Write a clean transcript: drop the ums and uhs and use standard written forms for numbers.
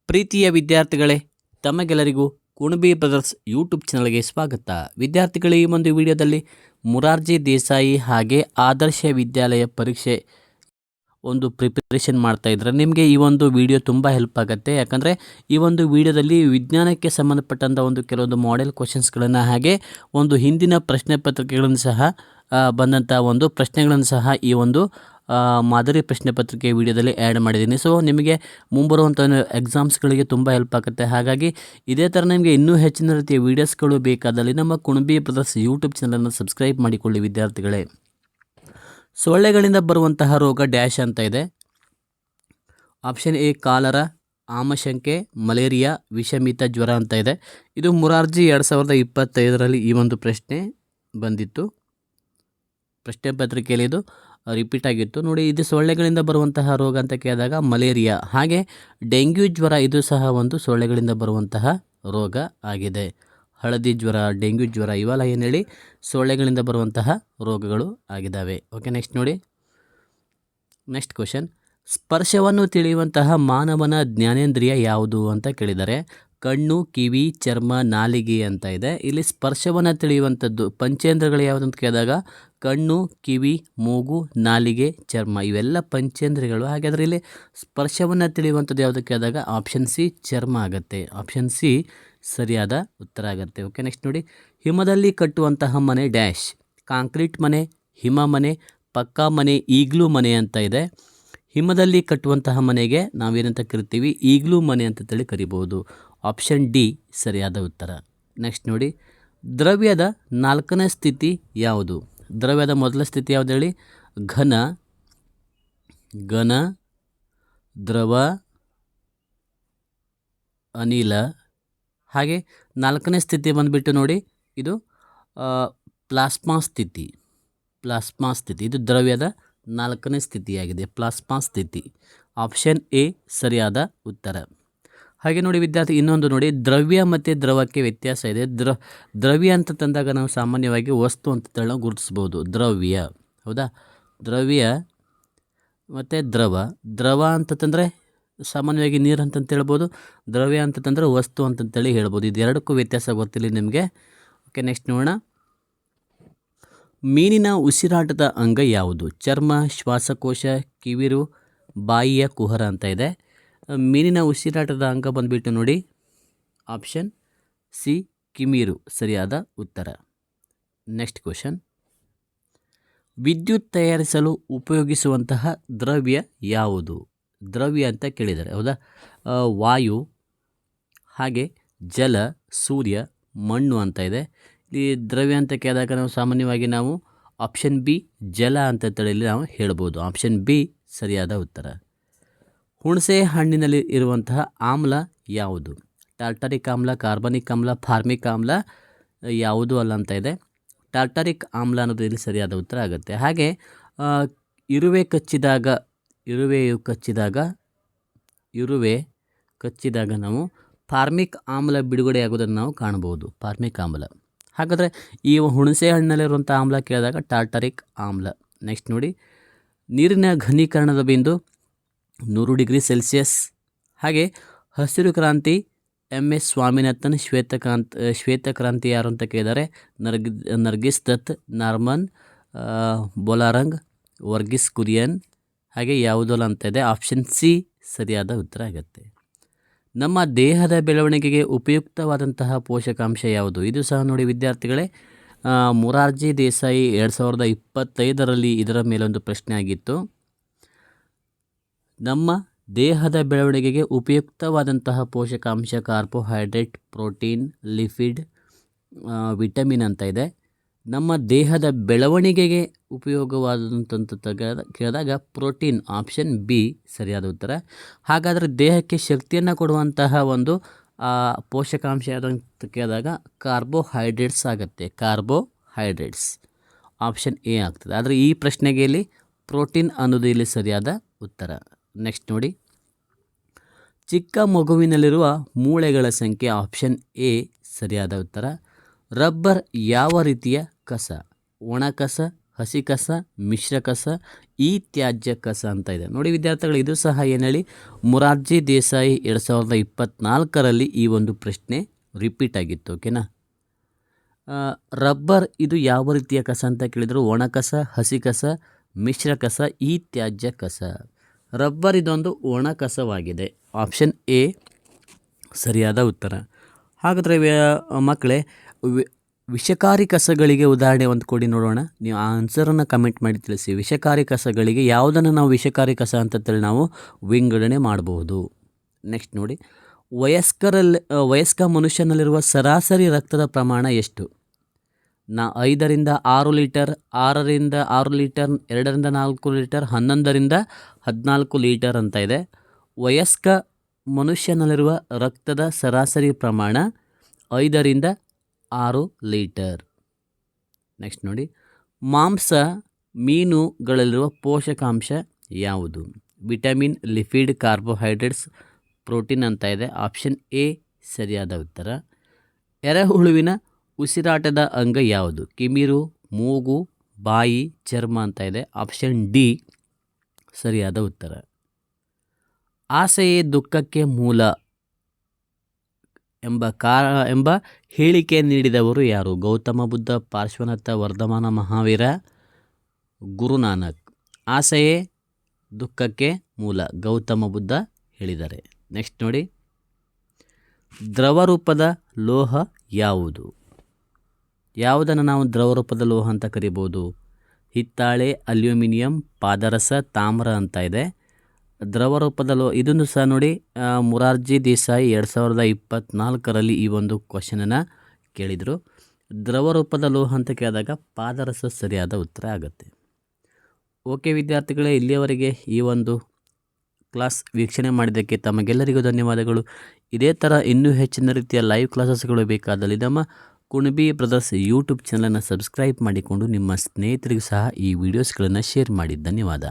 ಪ್ರೀತಿಯ ವಿದ್ಯಾರ್ಥಿಗಳೇ, ತಮಗೆಲ್ಲರಿಗೂ ಕುಣಬಿ ಬ್ರದರ್ಸ್ ಯೂಟ್ಯೂಬ್ ಚಾನಲ್ಗೆ ಸ್ವಾಗತ. ವಿದ್ಯಾರ್ಥಿಗಳೇ, ಈ ಒಂದು ವಿಡಿಯೋದಲ್ಲಿ ಮೊರಾರ್ಜಿ ದೇಸಾಯಿ ಹಾಗೆ ಆದರ್ಶ ವಿದ್ಯಾಲಯ ಪರೀಕ್ಷೆ ಒಂದು ಪ್ರಿಪರೇಷನ್ ಮಾಡ್ತಾ ಇದ್ರೆ ನಿಮಗೆ ಈ ಒಂದು ವಿಡಿಯೋ ತುಂಬ ಹೆಲ್ಪ್ ಆಗುತ್ತೆ. ಯಾಕಂದರೆ ಈ ಒಂದು ವಿಡಿಯೋದಲ್ಲಿ ವಿಜ್ಞಾನಕ್ಕೆ ಸಂಬಂಧಪಟ್ಟಂಥ ಒಂದು ಕೆಲವೊಂದು ಮಾಡೆಲ್ ಕ್ವಶನ್ಸ್ಗಳನ್ನು ಹಾಗೆ ಒಂದು ಹಿಂದಿನ ಪ್ರಶ್ನೆ ಪತ್ರಿಕೆಗಳನ್ನು ಸಹ ಬಂದಂಥ ಒಂದು ಪ್ರಶ್ನೆಗಳನ್ನು ಸಹ ಈ ಒಂದು ಮಾದರಿ ಪ್ರಶ್ನೆ ಪತ್ರಿಕೆ ವಿಡಿಯೋದಲ್ಲಿ ಆ್ಯಡ್ ಮಾಡಿದ್ದೀನಿ. ಸೊ ನಿಮಗೆ ಮುಂಬರುವಂಥ ಎಕ್ಸಾಮ್ಸ್ಗಳಿಗೆ ತುಂಬ ಹೆಲ್ಪ್ ಆಗುತ್ತೆ. ಹಾಗಾಗಿ ಇದೇ ಥರ ನಿಮಗೆ ಇನ್ನೂ ಹೆಚ್ಚಿನ ರೀತಿಯ ವೀಡಿಯೋಸ್ಗಳು ಬೇಕಾದಲ್ಲಿ ನಮ್ಮ ಕುಣಬಿ ಬ್ರದರ್ಸ್ ಯೂಟ್ಯೂಬ್ ಚಾನಲನ್ನು ಸಬ್ಸ್ಕ್ರೈಬ್ ಮಾಡಿಕೊಳ್ಳಿ ವಿದ್ಯಾರ್ಥಿಗಳೇ. ಸೊಳ್ಳೆಗಳಿಂದ ಬರುವಂತಹ ರೋಗ ಡ್ಯಾಶ್ ಅಂತ ಇದೆ. ಆಪ್ಷನ್ ಎ ಕಾಲರ, ಆಮಶಂಕೆ, ಮಲೇರಿಯಾ, ವಿಷಮಿತ ಜ್ವರ ಅಂತ ಇದೆ. ಇದು ಮೊರಾರ್ಜಿ 2025ರಲ್ಲಿ ಈ ಒಂದು ಪ್ರಶ್ನೆ ಬಂದಿತ್ತು. ಪ್ರಶ್ನೆ ಪತ್ರಿಕೆಯಲ್ಲಿ ಇದು ರಿಪೀಟ್ ಆಗಿತ್ತು ನೋಡಿ. ಇದು ಸೊಳ್ಳೆಗಳಿಂದ ಬರುವಂತಹ ರೋಗ ಅಂತ ಕೇಳಿದಾಗ ಮಲೇರಿಯಾ, ಹಾಗೆ ಡೆಂಗ್ಯೂ ಜ್ವರ ಇದು ಸಹ ಒಂದು ಸೊಳ್ಳೆಗಳಿಂದ ಬರುವಂತಹ ರೋಗ ಆಗಿದೆ. ಹಳದಿ ಜ್ವರ, ಡೆಂಗ್ಯೂ ಜ್ವರ ಇವೆಲ್ಲ ಏನು ಹೇಳಿ ಸೊಳ್ಳೆಗಳಿಂದ ಬರುವಂತಹ ರೋಗಗಳು ಆಗಿದ್ದಾವೆ. ಓಕೆ, ನೆಕ್ಸ್ಟ್ ನೋಡಿ. ನೆಕ್ಸ್ಟ್ ಕ್ವಶನ್, ಸ್ಪರ್ಶವನ್ನು ತಿಳಿಯುವಂತಹ ಮಾನವನ ಜ್ಞಾನೇಂದ್ರಿಯ ಯಾವುದು ಅಂತ ಕೇಳಿದ್ದಾರೆ. ಕಣ್ಣು, ಕಿವಿ, ಚರ್ಮ, ನಾಲಿಗೆ ಅಂತ ಇದೆ. ಇಲ್ಲಿ ಸ್ಪರ್ಶವನ್ನು ತಿಳಿಯುವಂಥದ್ದು ಪಂಚೇಂದ್ರಗಳು ಯಾವುದು ಅಂತ ಕೇಳಿದಾಗ ಕಣ್ಣು, ಕಿವಿ, ಮೂಗು, ನಾಲಿಗೆ, ಚರ್ಮ ಇವೆಲ್ಲ ಪಂಚೇಂದ್ರಿಯಗಳು. ಹಾಗಾದರೆ ಇಲ್ಲಿ ಸ್ಪರ್ಶವನ್ನು ತಿಳಿಯುವಂಥದ್ದು ಯಾವುದು ಕೇಳಿದಾಗ ಆಪ್ಷನ್ ಸಿ ಚರ್ಮ ಆಗುತ್ತೆ. ಆಪ್ಷನ್ ಸಿ ಸರಿಯಾದ ಉತ್ತರ ಆಗುತ್ತೆ. ಓಕೆ, ನೆಕ್ಸ್ಟ್ ನೋಡಿ. ಹಿಮದಲ್ಲಿ ಕಟ್ಟುವಂತಹ ಮನೆ ಡ್ಯಾಶ್. ಕಾಂಕ್ರೀಟ್ ಮನೆ, ಹಿಮ ಮನೆ, ಪಕ್ಕಾ ಮನೆ, ಈಗ್ಲೂ ಮನೆ ಅಂತ ಇದೆ. ಹಿಮದಲ್ಲಿ ಕಟ್ಟುವಂತಹ ಮನೆಗೆ ನಾವೇನಂತ ಕರಿತೀವಿ, ಈಗ್ಲೂ ಮನೆ ಅಂತೇಳಿ ಕರಿಬೋದು. ಆಪ್ಷನ್ ಡಿ ಸರಿಯಾದ ಉತ್ತರ. ನೆಕ್ಸ್ಟ್ ನೋಡಿ. ದ್ರವ್ಯದ 4ನೇ ಸ್ಥಿತಿ ಯಾವುದು? ದ್ರವ್ಯದ ಮೊದಲ ಸ್ಥಿತಿ ಯಾವುದು ಹೇಳಿ? ಘನ, ದ್ರವ, ಅನಿಲ. ಹಾಗೆ 4ನೇ ಸ್ಥಿತಿ ಬಂದುಬಿಟ್ಟು ನೋಡಿ, ಇದು ಪ್ಲಾಸ್ಮಾ ಸ್ಥಿತಿ. ಇದು ದ್ರವ್ಯದ 4ನೇ ಸ್ಥಿತಿಯಾಗಿದೆ, ಪ್ಲಾಸ್ಮಾ ಸ್ಥಿತಿ. ಆಪ್ಷನ್ ಎ ಸರಿಯಾದ ಉತ್ತರ. ಹಾಗೆ ನೋಡಿ ವಿದ್ಯಾರ್ಥಿ, ಇನ್ನೊಂದು ನೋಡಿ, ದ್ರವ್ಯ ಮತ್ತು ದ್ರವಕ್ಕೆ ವ್ಯತ್ಯಾಸ ಇದೆ. ದ್ರವ್ಯ ಅಂತ ತಂದಾಗ ನಾವು ಸಾಮಾನ್ಯವಾಗಿ ವಸ್ತು ಅಂತ ನಾವು ಗುರುತಿಸ್ಬೋದು. ದ್ರವ್ಯ, ಹೌದಾ? ದ್ರವ್ಯ ಮತ್ತು ದ್ರವ ಅಂತಂದರೆ ಸಾಮಾನ್ಯವಾಗಿ ನೀರು ಅಂತಂತ ಹೇಳ್ಬೋದು. ದ್ರವ್ಯ ಅಂತಂದರೆ ವಸ್ತು ಅಂತಂತೇಳಿ ಹೇಳ್ಬೋದು. ಇದು ಎರಡಕ್ಕೂ ವ್ಯತ್ಯಾಸ ಗೊತ್ತಿಲ್ಲ ನಿಮಗೆ. ಓಕೆ, ನೆಕ್ಸ್ಟ್ ನೋಡೋಣ. ಮೀನಿನ ಉಸಿರಾಟದ ಅಂಗ ಯಾವುದು? ಚರ್ಮ, ಶ್ವಾಸಕೋಶ, ಕಿವಿರು, ಬಾಯಿಯ ಕುಹರ ಅಂತ ಇದೆ. ಮೀನಿನ ಉಸಿರಾಟದ ಅಂಗ ಬಂದುಬಿಟ್ಟು ನೋಡಿ ಆಪ್ಷನ್ ಸಿ ಕಿಮಿರು ಸರಿಯಾದ ಉತ್ತರ. ನೆಕ್ಸ್ಟ್ ಕ್ವಶನ್, ವಿದ್ಯುತ್ ತಯಾರಿಸಲು ಉಪಯೋಗಿಸುವಂತಹ ದ್ರವ್ಯ ಯಾವುದು? ದ್ರವ್ಯ ಅಂತ ಕೇಳಿದ್ದಾರೆ, ಹೌದಾ? ವಾಯು, ಹಾಗೆ ಜಲ, ಸೂರ್ಯ, ಮಣ್ಣು ಅಂತ ಇದೆ. ಈ ದ್ರವ್ಯ ಅಂತ ಕೇಳಿದಾಗ ನಾವು ಸಾಮಾನ್ಯವಾಗಿ ನಾವು ಆಪ್ಷನ್ ಬಿ ಜಲ ಅಂತೇಳಿ ನಾವು ಹೇಳ್ಬೋದು. ಆಪ್ಷನ್ ಬಿ ಸರಿಯಾದ ಉತ್ತರ. ಹುಣಸೆ ಹಣ್ಣಿನಲ್ಲಿ ಇರುವಂತಹ ಆಮ್ಲ ಯಾವುದು? ಟಾರ್ಟಾರಿಕ್ ಆಮ್ಲ, ಕಾರ್ಬನಿಕ್ ಆಮ್ಲ, ಫಾರ್ಮಿಕ್ ಆಮ್ಲ ಯಾವುದೂ ಅಲ್ಲ ಅಂತ ಇದೆ. ಟಾರ್ಟಾರಿಕ್ ಆಮ್ಲ ಅನ್ನೋದು ಇಲ್ಲಿ ಸರಿಯಾದ ಉತ್ತರ ಆಗುತ್ತೆ. ಹಾಗೆ ಇರುವೆ ಕಚ್ಚಿದಾಗ ನಾವು ಫಾರ್ಮಿಕ್ ಆಮ್ಲ ಬಿಡುಗಡೆ ಆಗೋದನ್ನು ನಾವು ಕಾಣ್ಬೋದು. ಫಾರ್ಮಿಕ್ ಆಮ್ಲ. ಹಾಗಾದರೆ ಈ ಹುಣಸೆ ಹಣ್ಣಲ್ಲಿರುವಂಥ ಆಮ್ಲ ಕೇಳಿದಾಗ ಟಾರ್ಟಾರಿಕ್ ಆಮ್ಲ. ನೆಕ್ಸ್ಟ್ ನೋಡಿ. ನೀರಿನ ಘನೀಕರಣದ ಬಿಂದು 100 ಡಿಗ್ರಿ ಸೆಲ್ಸಿಯಸ್. ಹಾಗೆ ಹಸಿರು ಕ್ರಾಂತಿ MS ಸ್ವಾಮಿನಾಥನ್, ಶ್ವೇತಕ್ರಾಂತಿ ಯಾರು ಅಂತ ಕೇಳಿದ್ದಾರೆ? ನರ್ಗಿಸ್ ದತ್, ನಾರ್ಮನ್ ಬೋಲಾರಂಗ್, ವರ್ಗಿಸ್ ಕುರಿಯನ್. ಹಾಗೆ ಯಾವುದಲ್ಲ ಅಂತ ಇದೆ. ಆಪ್ಷನ್ ಸಿ ಸರಿಯಾದ ಉತ್ತರ ಆಗುತ್ತೆ. ನಮ್ಮ ದೇಹದ ಬೆಳವಣಿಗೆಗೆ ಉಪಯುಕ್ತವಾದಂತಹ ಪೋಷಕಾಂಶ ಯಾವುದು? ಇದು ಸಹ ನೋಡಿ ವಿದ್ಯಾರ್ಥಿಗಳೇ, ಮೊರಾರ್ಜಿ ದೇಸಾಯಿ 2025ರಲ್ಲಿ ಇದರ ಮೇಲೊಂದು ಪ್ರಶ್ನೆ ಆಗಿತ್ತು. ನಮ್ಮ ದೇಹದ ಬೆಳವಣಿಗೆಗೆ ಉಪಯುಕ್ತವಾದಂತಹ ಪೋಷಕಾಂಶ ಕಾರ್ಬೋಹೈಡ್ರೇಟ್, ಪ್ರೋಟೀನ್, ಲಿಪಿಡ್, ವಿಟಮಿನ್ ಅಂತ ಇದೆ. ನಮ್ಮ ದೇಹದ ಬೆಳವಣಿಗೆಗೆ ಉಪಯೋಗವಾದಂಥ ಕೇಳಿದಾಗ ಪ್ರೋಟೀನ್, ಆಪ್ಷನ್ ಬಿ ಸರಿಯಾದ ಉತ್ತರ. ಹಾಗಾದರೆ ದೇಹಕ್ಕೆ ಶಕ್ತಿಯನ್ನು ಕೊಡುವಂತಹ ಒಂದು ಪೋಷಕಾಂಶ ಯಾವ್ದಂತ ಕೇಳಿದಾಗ ಕಾರ್ಬೋಹೈಡ್ರೇಟ್ಸ್ ಆಗುತ್ತೆ. ಕಾರ್ಬೋಹೈಡ್ರೇಟ್ಸ್ ಆಪ್ಷನ್ ಎ ಆಗ್ತದೆ. ಆದರೆ ಈ ಪ್ರಶ್ನೆಗೆ ಇಲ್ಲಿ ಪ್ರೋಟೀನ್ ಅನ್ನೋದು ಇಲ್ಲಿ ಸರಿಯಾದ ಉತ್ತರ. ನೆಕ್ಸ್ಟ್ ನೋಡಿ. ಚಿಕ್ಕ ಮಗುವಿನಲ್ಲಿರುವ ಮೂಳೆಗಳ ಸಂಖ್ಯೆ? ಆಪ್ಷನ್ ಎ ಸರಿಯಾದ ಉತ್ತರ. ರಬ್ಬರ್ ಯಾವ ರೀತಿಯ ಕಸ? ಒಣ ಕಸ, ಹಸಿ ಕಸ, ಮಿಶ್ರ ಕಸ, ಈ ತ್ಯಾಜ್ಯ ಕಸ ಅಂತ ಇದೆ ನೋಡಿ ವಿದ್ಯಾರ್ಥಿಗಳು. ಇದು ಸಹ ಏನು ಹೇಳಿ ಮೊರಾರ್ಜಿ ದೇಸಾಯಿ 2024ರಲ್ಲಿ ಈ ಒಂದು ಪ್ರಶ್ನೆ ರಿಪೀಟ್ ಆಗಿತ್ತು. ಓಕೆನಾ. ರಬ್ಬರ್ ಇದು ಯಾವ ರೀತಿಯ ಕಸ ಅಂತ ಕೇಳಿದರು. ಒಣ ಕಸ, ಹಸಿ ಕಸ, ಮಿಶ್ರ ಕಸ, ಈ ತ್ಯಾಜ್ಯ ಕಸ. ರಬ್ಬರ್ ಇದೊಂದು ಒಣ ಕಸವಾಗಿದೆ. ಆಪ್ಷನ್ ಎ ಸರಿಯಾದ ಉತ್ತರ. ಹಾಗಾದರೆ ಮಕ್ಕಳೇ ವಿಷಕಾರಿ ಕಸಗಳಿಗೆ ಉದಾಹರಣೆ ಒಂದು ಕೊಡಿ ನೋಡೋಣ. ನೀವು ಆ ಆನ್ಸರನ್ನು ಕಮೆಂಟ್ ಮಾಡಿ ತಿಳಿಸಿ. ವಿಷಕಾರಿ ಕಸಗಳಿಗೆ ಯಾವುದನ್ನು ನಾವು ವಿಷಕಾರಿ ಕಸ ಅಂತೇಳಿ ನಾವು ವಿಂಗಡಣೆ ಮಾಡಬಹುದು. ನೆಕ್ಸ್ಟ್ ನೋಡಿ, ವಯಸ್ಕ ಮನುಷ್ಯನಲ್ಲಿರುವ ಸರಾಸರಿ ರಕ್ತದ ಪ್ರಮಾಣ ಎಷ್ಟು? 5ರಿಂದ 6 ಲೀಟರ್, 6ರಿಂದ 6 ಲೀಟರ್, 2ರಿಂದ 4 ಲೀಟರ್, 11ರಿಂದ 14 ಲೀಟರ್ ಅಂತ ಇದೆ. ವಯಸ್ಕ ಮನುಷ್ಯನಲ್ಲಿರುವ ರಕ್ತದ ಸರಾಸರಿ ಪ್ರಮಾಣ 5ರಿಂದ 6 ಲೀಟರ್. ನೆಕ್ಸ್ಟ್ ನೋಡಿ, ಮಾಂಸ ಮೀನುಗಳಲ್ಲಿರುವ ಪೋಷಕಾಂಶ ಯಾವುದು? ವಿಟಮಿನ್, ಲಿಪಿಡ್, ಕಾರ್ಬೋಹೈಡ್ರೇಟ್ಸ್, ಪ್ರೋಟೀನ್ ಅಂತ ಇದೆ. ಆಪ್ಷನ್ ಎ ಸರಿಯಾದ ಉತ್ತರ. ಎರೆಹುಳುವಿನ ಉಸಿರಾಟದ ಅಂಗ ಯಾವುದು? ಕಿಮಿರು, ಮೂಗು, ಬಾಯಿ, ಚರ್ಮ ಅಂತ ಇದೆ. ಆಪ್ಷನ್ ಡಿ ಸರಿಯಾದ ಉತ್ತರ. ಆಸೆಯೇ ದುಃಖಕ್ಕೆ ಮೂಲ ಎಂಬ ಹೇಳಿಕೆ ನೀಡಿದವರು ಯಾರು? ಗೌತಮ ಬುದ್ಧ, ಪಾರ್ಶ್ವನಾಥ, ವರ್ಧಮಾನ ಮಹಾವೀರ, ಗುರುನಾನಕ್. ಆಸೆಯೇ ದುಃಖಕ್ಕೆ ಮೂಲ ಗೌತಮ ಬುದ್ಧ ಹೇಳಿದ್ದಾರೆ. ನೆಕ್ಸ್ಟ್ ನೋಡಿ, ದ್ರವರೂಪದ ಲೋಹ ಯಾವುದು? ಯಾವುದನ್ನು ನಾವು ದ್ರವರೂಪದ ಲೋಹ ಅಂತ ಕರಿಬೋದು? ಹಿತ್ತಾಳೆ, ಅಲ್ಯೂಮಿನಿಯಂ, ಪಾದರಸ, ತಾಮ್ರ ಅಂತ ಇದೆ. ದ್ರವರೂಪದ ಲೋಹ ಇದನ್ನು ಸಹ ನೋಡಿ ಮೊರಾರ್ಜಿ ದೇಸಾಯಿ 2024ರಲ್ಲಿ ಈ ಒಂದು ಕ್ವಶನನ್ನು ಕೇಳಿದರು. ದ್ರವರೂಪದ ಲೋಹ ಅಂತ ಕೇಳಿದಾಗ ಪಾದರಸ ಸರಿಯಾದ ಉತ್ತರ ಆಗುತ್ತೆ. ಓಕೆ ವಿದ್ಯಾರ್ಥಿಗಳೇ, ಇಲ್ಲಿಯವರೆಗೆ ಈ ಒಂದು ಕ್ಲಾಸ್ ವೀಕ್ಷಣೆ ಮಾಡಿದ್ದಕ್ಕೆ ತಮಗೆಲ್ಲರಿಗೂ ಧನ್ಯವಾದಗಳು. ಇದೇ ಥರ ಇನ್ನೂ ಹೆಚ್ಚಿನ ರೀತಿಯ ಲೈವ್ ಕ್ಲಾಸಸ್ಗಳು ಬೇಕಾದಲ್ಲಿ ನಮ್ಮ ಕುಣಬಿ ಬ್ರದರ್ಸ್ ಯೂಟ್ಯೂಬ್ ಚಾನಲನ್ನು ಸಬ್ಸ್ಕ್ರೈಬ್ ಮಾಡಿಕೊಂಡು ನಿಮ್ಮ ಸ್ನೇಹಿತರಿಗೂ ಸಹ ಈ ವಿಡಿಯೋಸ್ಗಳನ್ನು ಶೇರ್ ಮಾಡಿ. ಧನ್ಯವಾದ.